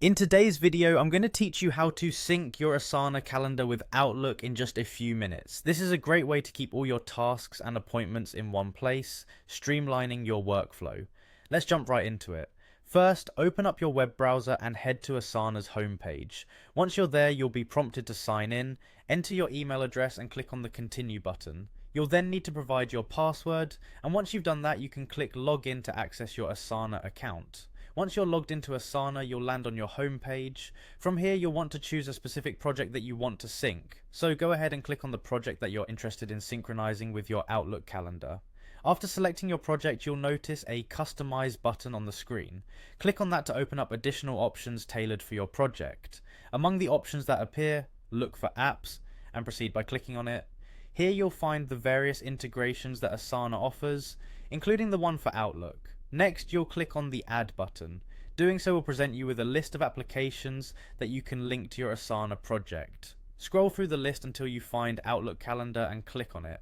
In today's video, I'm going to teach you how to sync your Asana calendar with Outlook in just a few minutes. This is a great way to keep all your tasks and appointments in one place, streamlining your workflow. Let's jump right into it. First, open up your web browser and head to Asana's homepage. Once you're there, you'll be prompted to sign in, enter your email address and click on the continue button. You'll then need to provide your password, and once you've done that, you can click login to access your Asana account. Once you're logged into Asana, you'll land on your home page. From here, you'll want to choose a specific project that you want to sync. So go ahead and click on the project that you're interested in synchronizing with your Outlook calendar. After selecting your project, you'll notice a Customize button on the screen. Click on that to open up additional options tailored for your project. Among the options that appear, look for apps and proceed by clicking on it. Here you'll find the various integrations that Asana offers, including the one for Outlook. Next, you'll click on the Add button. Doing so will present you with a list of applications that you can link to your Asana project. Scroll through the list until you find Outlook Calendar and click on it.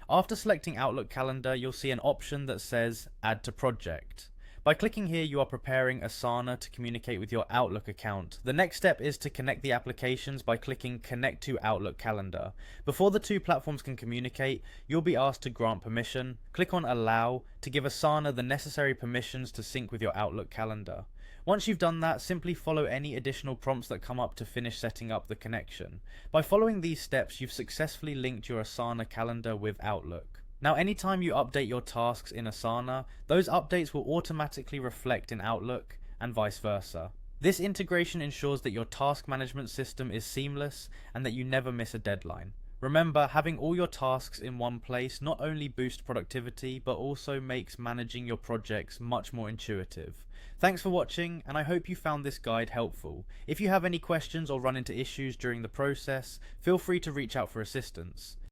After selecting Outlook Calendar, you'll see an option that says Add to Project. By clicking here, you are preparing Asana to communicate with your Outlook account. The next step is to connect the applications by clicking Connect to Outlook Calendar. Before the two platforms can communicate, you'll be asked to grant permission. Click on Allow to give Asana the necessary permissions to sync with your Outlook calendar. Once you've done that, simply follow any additional prompts that come up to finish setting up the connection. By following these steps, you've successfully linked your Asana calendar with Outlook. Now, anytime you update your tasks in Asana, those updates will automatically reflect in Outlook and vice versa. This integration ensures that your task management system is seamless and that you never miss a deadline. Remember, having all your tasks in one place not only boosts productivity, but also makes managing your projects much more intuitive. Thanks for watching, and I hope you found this guide helpful. If you have any questions or run into issues during the process, feel free to reach out for assistance.